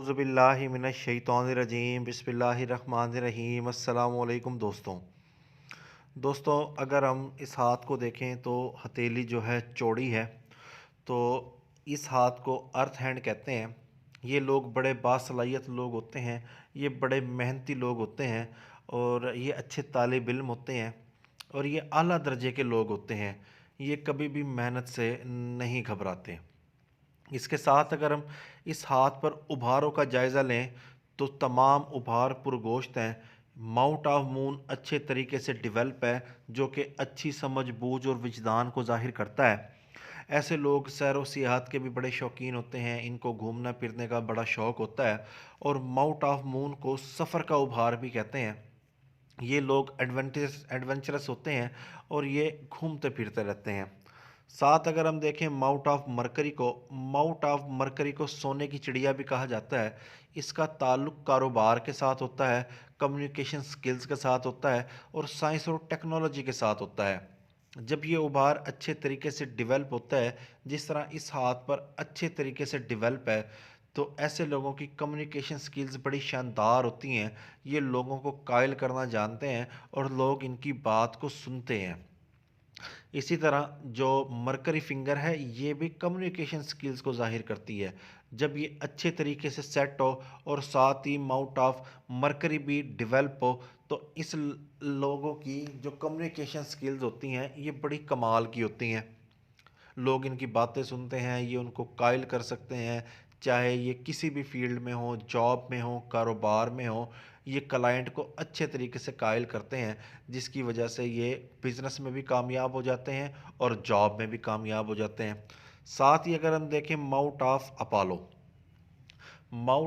औज़ुबिल्लाहि मिनश्शैतानिर्रजीम बिस्मिल्लाहिर्रहमानिर्रहीम अस्सलामु अलैकुम दोस्तों अगर हम इस हाथ को देखें तो हथेली जो है चौड़ी है। तो इस हाथ को अर्थ हैंड कहते हैं। ये लोग बड़े बासलाहियत लोग होते हैं। ये बड़े मेहनती लोग होते हैं और ये अच्छे तालिब इल्म होते हैं और ये आला दर्जे के लोग होते हैं। ये कभी भी मेहनत से नहीं घबराते। इसके साथ अगर हम इस हाथ पर उभारों का जायज़ा लें तो तमाम उभार पुरगोश्त हैं। माउथ ऑफ मून अच्छे तरीके से डेवलप है, जो कि अच्छी समझ बूझ और विजदान को ज़ाहिर करता है। ऐसे लोग सैर व सियाहत के भी बड़े शौकीन होते हैं। इनको घूमना फिरने का बड़ा शौक़ होता है और माउथ ऑफ मून को सफ़र का उभार भी कहते हैं। ये लोग एडवेंचरस होते हैं और ये घूमते फिरते रहते हैं। साथ अगर हम देखें माउथ ऑफ मरकरी को सोने की चिड़िया भी कहा जाता है। इसका ताल्लुक कारोबार के साथ होता है, कम्युनिकेशन स्किल्स के साथ होता है और साइंस और टेक्नोलॉजी के साथ होता है। जब ये उभार अच्छे तरीके से डेवलप होता है, जिस तरह इस हाथ पर अच्छे तरीके से डेवलप है, तो ऐसे लोगों की कम्युनिकेशन स्किल्स बड़ी शानदार होती हैं। ये लोगों को कायल करना जानते हैं और लोग इनकी बात को सुनते हैं। इसी तरह जो मरकरी फिंगर है, ये भी कम्युनिकेशन स्किल्स को ज़ाहिर करती है। जब ये अच्छे तरीके से सेट हो और साथ ही माउथ ऑफ मरकरी भी डेवलप हो, तो इस लोगों की जो कम्युनिकेशन स्किल्स होती हैं, ये बड़ी कमाल की होती हैं। लोग इनकी बातें सुनते हैं, ये उनको कायल कर सकते हैं। चाहे ये किसी भी फील्ड में हो, जॉब में हो, कारोबार में हो, ये क्लाइंट को अच्छे तरीके से कायल करते हैं, जिसकी वजह से ये बिज़नेस में भी कामयाब हो जाते हैं और जॉब में भी कामयाब हो जाते हैं। साथ ही अगर हम देखें माउथ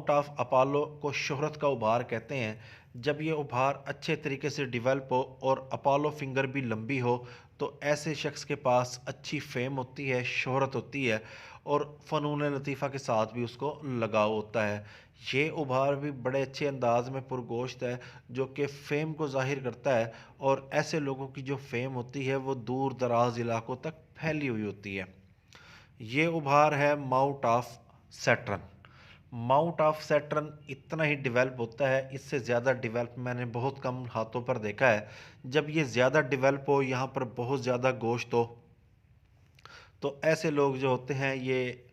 ऑफ अपोलो को शोहरत का उभार कहते हैं। जब ये उभार अच्छे तरीके से डेवलप हो और अपोलो फिंगर भी लंबी हो, तो ऐसे शख्स के पास अच्छी फेम होती है, शोहरत होती है और फ़नून लतीफ़ा के साथ भी उसको लगाव होता है। ये उभार भी बड़े अच्छे अंदाज में पुरगोश्त है, जो कि फ़ेम को ज़ाहिर करता है और ऐसे लोगों की जो फ़ेम होती है वो दूर दराज इलाकों तक फैली हुई होती है। ये उभार है माउथ ऑफ सैटर्न इतना ही डेवलप होता है, इससे ज़्यादा डेवलप मैंने बहुत कम हाथों पर देखा है। जब ये ज़्यादा डेवलप हो, यहाँ पर बहुत ज़्यादा गोश्त हो, तो ऐसे लोग जो होते हैं ये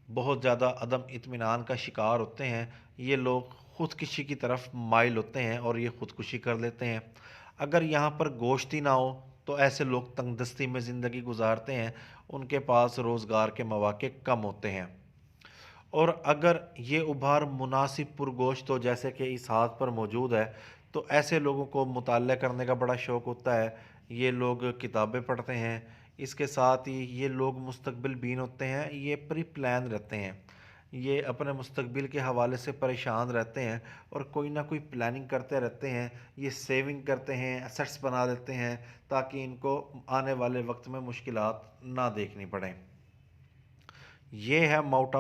बहुत ज़्यादा अदम इत्मीनान का शिकार होते हैं। ये लोग ख़ुदकुशी की तरफ माइल होते हैं और ये ख़ुदकुशी कर लेते हैं। अगर यहाँ पर गोश्त ही ना हो, तो ऐसे लोग तंगदस्ती में ज़िंदगी गुजारते हैं। उनके पास रोज़गार के मौके कम होते हैं। और अगर ये उभार मुनासिब पुरगोश्त हो, जैसे कि इस हाथ पर मौजूद है, तो ऐसे लोगों को मुताल्ला करने का बड़ा शौक़ होता है। ये लोग किताबें पढ़ते हैं। इसके साथ ही ये लोग मुस्तकबिल बीन होते हैं। ये प्री प्लान रहते हैं। ये अपने मुस्तकबिल के हवाले से परेशान रहते हैं और कोई ना कोई प्लानिंग करते रहते हैं। ये सेविंग करते हैं, एसेट्स बना देते हैं, ताकि इनको आने वाले वक्त में मुश्किलात ना देखनी पड़ें। ये है माउथ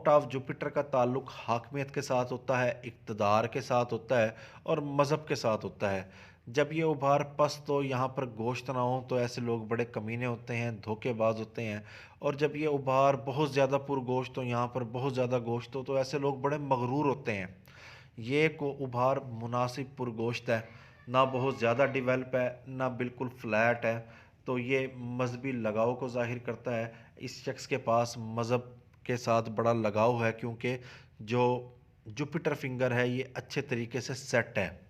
ऑफ जुपिटर का ताल्लुक हाकमियत के साथ होता है, इक़्तिदार के साथ होता है और मज़हब के साथ होता है। जब ये उभार पस्त हो, यहाँ पर गोश्त ना हो, तो ऐसे लोग बड़े कमीने होते हैं, धोखेबाज होते हैं। और जब ये उभार बहुत ज़्यादा पुरगोश्त हो, यहाँ पर बहुत ज़्यादा गोश्त हो, तो ऐसे लोग बड़े मगरूर होते हैं। ये को उभार मुनासिब पुरगोश्त है, ना बहुत ज़्यादा डेवलप है, ना बिल्कुल फ्लैट है। तो ये मजहबी लगाव को ज़ाहिर करता है। इस शख्स के पास मज़हब के साथ बड़ा लगाव है, क्योंकि जो जुपिटर फिंगर है ये अच्छे तरीके से सेट है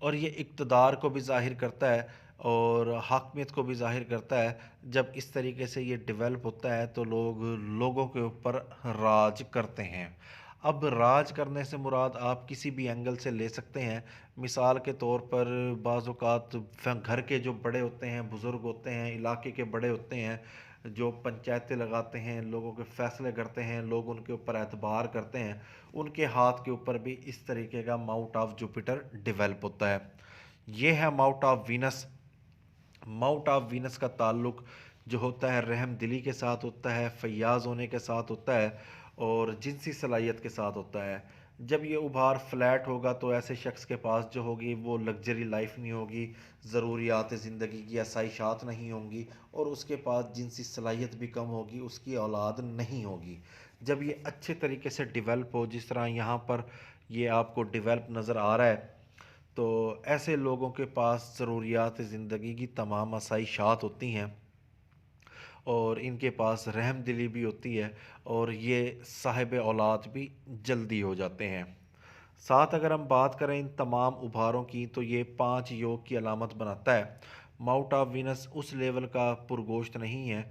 और ये इक़्तिदार को भी ज़ाहिर करता है और हाकमियत को भी ज़ाहिर करता है। जब इस तरीके से ये डेवलप होता है, तो लोग लोगों के ऊपर राज करते हैं। अब राज करने से मुराद आप किसी भी एंगल से ले सकते हैं। मिसाल के तौर पर बाज़ औक़ात घर के जो बड़े होते हैं, बुज़ुर्ग होते हैं, इलाके के बड़े होते हैं, जो पंचायतें लगाते हैं, लोगों के फ़ैसले करते हैं, लोग उनके ऊपर एतबार करते हैं, उनके हाथ के ऊपर भी इस तरीके का माउथ ऑफ जुपिटर डेवलप होता है। ये है माउथ ऑफ वीनस का ताल्लुक जो होता है रहम दिली के साथ होता है, फ़याज़ होने के साथ होता है और जिनसी सलाहियत के साथ होता है। जब ये उभार फ्लैट होगा, तो ऐसे शख्स के पास जो होगी वो लग्जरी लाइफ नहीं होगी, ज़रूरियात ज़िंदगी की आसाइशात नहीं होंगी और उसके पास जिनसी सलाहियत भी कम होगी, उसकी औलाद नहीं होगी। जब ये अच्छे तरीके से डेवलप हो, जिस तरह यहाँ पर ये आपको डेवलप नज़र आ रहा है, तो ऐसे लोगों के पास ज़रूरियात ज़िंदगी की तमाम आसाइशात होती हैं और इनके पास रहम दिली भी होती है और ये साहिब औलाद भी जल्दी हो जाते हैं। साथ अगर हम बात करें इन तमाम उभारों की, तो ये 5 योग की अलामत बनाता है। माउंट ऑफ वीनस उस लेवल का पुरगोश्त नहीं है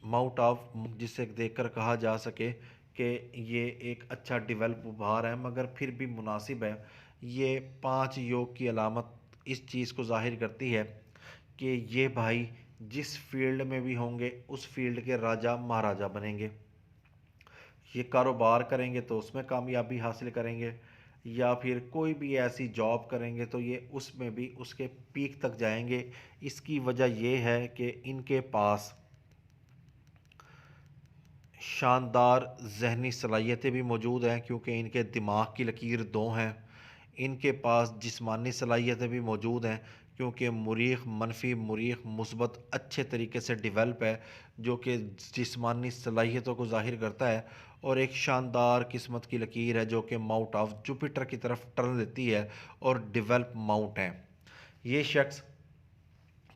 माउंट ऑफ जिसे देखकर कहा जा सके कि ये एक अच्छा डेवलप उभार है, मगर फिर भी मुनासिब है। ये 5 योग की अलामत इस चीज़ को ज़ाहिर करती है कि ये भाई जिस फील्ड में भी होंगे उस फील्ड के राजा महाराजा बनेंगे। ये कारोबार करेंगे तो उसमें कामयाबी हासिल करेंगे, या फिर कोई भी ऐसी जॉब करेंगे तो ये उसमें भी उसके पीक तक जाएंगे। इसकी वजह ये है कि इनके पास शानदार ज़हनी सलाहियतें भी मौजूद हैं, क्योंकि इनके दिमाग की लकीर 2 हैं। इनके पास जिस्मानी सलाहियतें भी मौजूद हैं, क्योंकि मुरीख मनफी मुरीख मुस्बत अच्छे तरीके से डेवलप है, जो कि जिस्मानी सलाहियतों को ज़ाहिर करता है। और एक शानदार किस्मत की लकीर है जो कि माउंट ऑफ जुपिटर की तरफ टर्न लेती है और डेवलप माउंट है। ये शख्स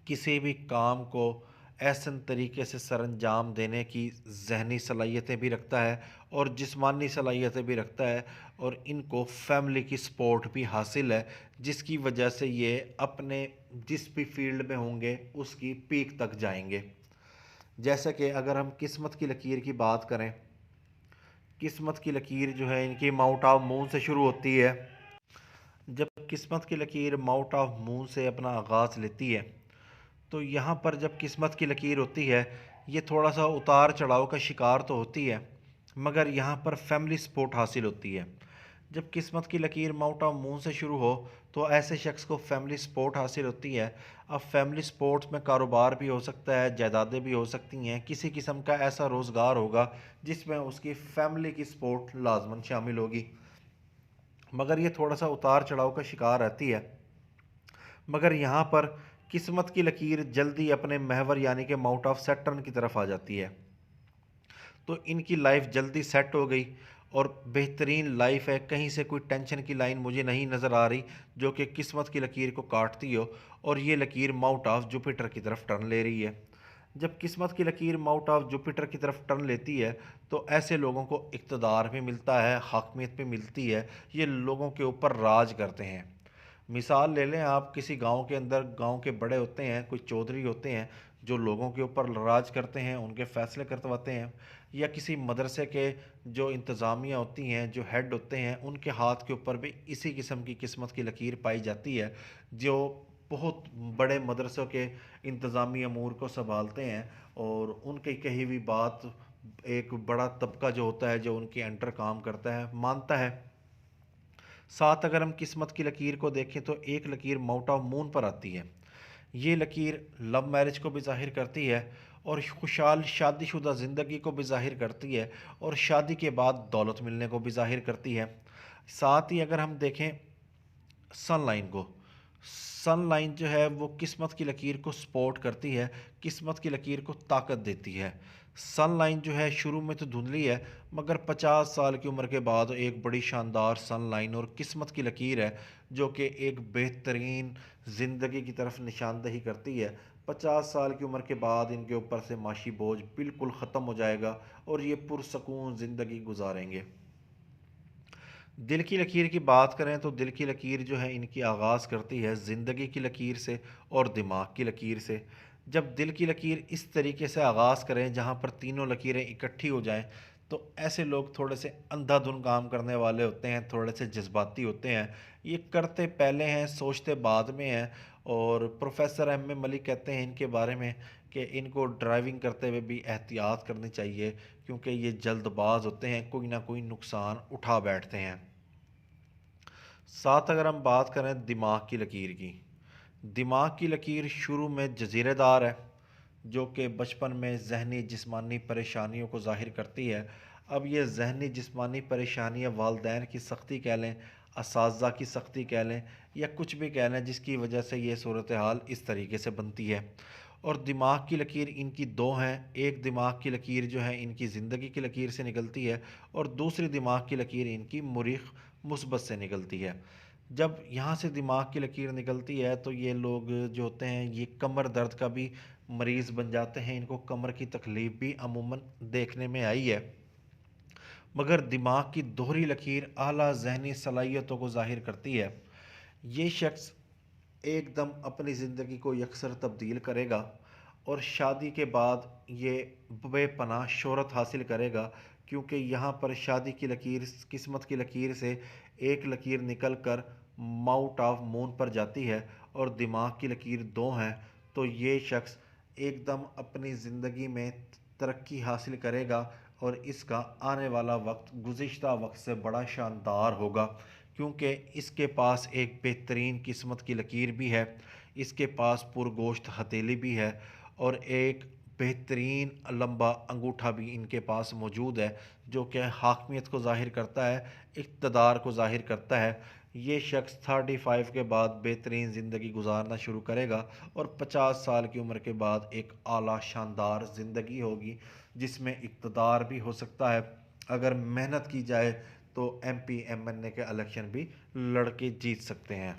किसी भी काम को ऐसन तरीके से सरअंजाम देने की ज़हनी सलाहियतें भी रखता है और जिस्मानी सलाहियतें भी रखता है, और इनको फैमिली की सपोर्ट भी हासिल है, जिसकी वजह से ये अपने जिस भी फील्ड में होंगे उसकी पीक तक जाएंगे। जैसे कि अगर हम किस्मत की लकीर की बात करें, किस्मत की लकीर जो है इनकी माउंट ऑफ मून से शुरू होती है। जब किस्मत की लकीर माउंट ऑफ मून से अपना आगाज़ लेती है, तो यहाँ पर जब किस्मत की लकीर होती है, ये थोड़ा सा उतार चढ़ाव का शिकार तो होती है, मगर यहाँ पर फैमिली सपोर्ट हासिल होती है। जब किस्मत की लकीर माउंट ऑफ मून से शुरू हो, तो ऐसे शख्स को फैमिली सपोर्ट हासिल होती है। अब फैमिली सपोर्ट में कारोबार भी हो सकता है, जायदादें भी हो सकती हैं, किसी किस्म का ऐसा रोज़गार होगा जिसमें उसकी फैमिली की सपोर्ट लाजमन शामिल होगी, मगर ये थोड़ा सा उतार चढ़ाव का शिकार रहती है। मगर यहाँ पर किस्मत की लकीर जल्दी अपने महवर यानी कि माउंट ऑफ सैटर्न की तरफ आ जाती है, तो इनकी लाइफ जल्दी सेट हो गई और बेहतरीन लाइफ है। कहीं से कोई टेंशन की लाइन मुझे नहीं नज़र आ रही जो कि किस्मत की लकीर को काटती हो, और ये लकीर माउंट ऑफ जुपिटर की तरफ टर्न ले रही है। जब किस्मत की लकीर माउंट ऑफ जुपिटर की तरफ टर्न लेती है, तो ऐसे लोगों को इक़्तिदार भी मिलता है, हाकमियत भी मिलती है, ये लोगों के ऊपर राज करते हैं। मिसाल ले लें आप, किसी गांव के अंदर गांव के बड़े होते हैं, कोई चौधरी होते हैं जो लोगों के ऊपर राज करते हैं, उनके फैसले करवाते हैं, या किसी मदरसे के जो इंतज़ामिया होती हैं, जो हेड होते हैं, उनके हाथ के ऊपर भी इसी किस्म की किस्मत की लकीर पाई जाती है, जो बहुत बड़े मदरसों के इंतज़ामी अमूर को संभालते हैं, और उनकी कही हुई बात एक बड़ा तबका जो होता है जो उनके अंडर काम करता है मानता है। साथ अगर हम किस्मत की लकीर को देखें, तो एक लकीर माउंट ऑफ मून पर आती है। ये लकीर लव मैरिज को भी ज़ाहिर करती है और खुशहाल शादीशुदा ज़िंदगी को भी ज़ाहिर करती है, और शादी के बाद दौलत मिलने को भी ज़ाहिर करती है। साथ ही अगर हम देखें सन लाइन को, सन लाइन जो है वो किस्मत की लकीर को सपोर्ट करती है, किस्मत की लकीर को ताकत देती है। सन लाइन जो है शुरू में तो धुंधली है, मगर 50 साल की उम्र के बाद एक बड़ी शानदार सन लाइन और किस्मत की लकीर है, जो कि एक बेहतरीन ज़िंदगी की तरफ निशानदही करती है। 50 साल की उम्र के बाद इनके ऊपर से माशी बोझ बिल्कुल ख़त्म हो जाएगा और ये पुरसकून ज़िंदगी गुजारेंगे। दिल की लकीर की बात करें, तो दिल की लकीर जो है इनकी आगाज़ करती है ज़िंदगी की लकीर से और दिमाग की लकीर से। जब दिल की लकीर इस तरीके से आगाज़ करें जहाँ पर तीनों लकीरें इकट्ठी हो जाएं, तो ऐसे लोग थोड़े से अंधाधुन काम करने वाले होते हैं, थोड़े से जज्बाती होते हैं, ये करते पहले हैं सोचते बाद में हैं। और प्रोफेसर एम ए मलिक कहते हैं इनके बारे में कि इनको ड्राइविंग करते हुए भी एहतियात करनी चाहिए, क्योंकि ये जल्दबाज होते हैं, कोई ना कोई नुकसान उठा बैठते हैं। साथ अगर हम बात करें दिमाग की लकीर की, दिमाग की लकीर शुरू में जजीरेदार है, जो कि बचपन में जहनी जिस्मानी परेशानियों को ज़ाहिर करती है। अब ये जहनी जिस्मानी परेशानियाँ वालदैन की सख्ती कह लें, असातिज़ा की सख्ती कह लें, या कुछ भी कह लें, जिसकी वजह से ये सूरत हाल इस तरीके से बनती है। और दिमाग की लकीर इनकी दो हैं। एक दिमाग की लकीर जो है इनकी ज़िंदगी की लकीर से निकलती है और दूसरी दिमाग की लकीर इनकी मुरीख मुस्बत से निकलती है। जब यहाँ से दिमाग की लकीर निकलती है तो ये लोग जो होते हैं ये कमर दर्द का भी मरीज़ बन जाते हैं। इनको कमर की तकलीफ़ भी अमूमन देखने में आई है। मगर दिमाग की दोहरी लकीर आला जहनी सलाहियतों को ज़ाहिर करती है। ये शख्स एकदम अपनी ज़िंदगी को यकसर तब्दील करेगा और शादी के बाद ये बेपनाह शोहरत हासिल करेगा, क्योंकि यहाँ पर शादी की लकीर किस्मत की लकीर से एक लकीर निकल कर माउट ऑफ मून पर जाती है और दिमाग की लकीर दो हैं। तो ये शख्स एकदम अपनी ज़िंदगी में तरक्की हासिल करेगा और इसका आने वाला वक्त गुज़िश्ता वक्त से बड़ा शानदार होगा, क्योंकि इसके पास एक बेहतरीन किस्मत की लकीर भी है, इसके पास पुरगोश्त हथेली भी है और एक बेहतरीन लंबा अंगूठा भी इनके पास मौजूद है, जो कि हाकमियत को ज़ाहिर करता है, इक़्तिदार को ज़ाहिर करता है। ये शख्स 35 के बाद बेहतरीन ज़िंदगी गुजारना शुरू करेगा और 50 साल की उम्र के बाद एक आला शानदार ज़िंदगी होगी, जिसमें इक़्तिदार भी हो सकता है। अगर मेहनत की जाए तो MP MNA के इलेक्शन भी लड़के जीत सकते हैं।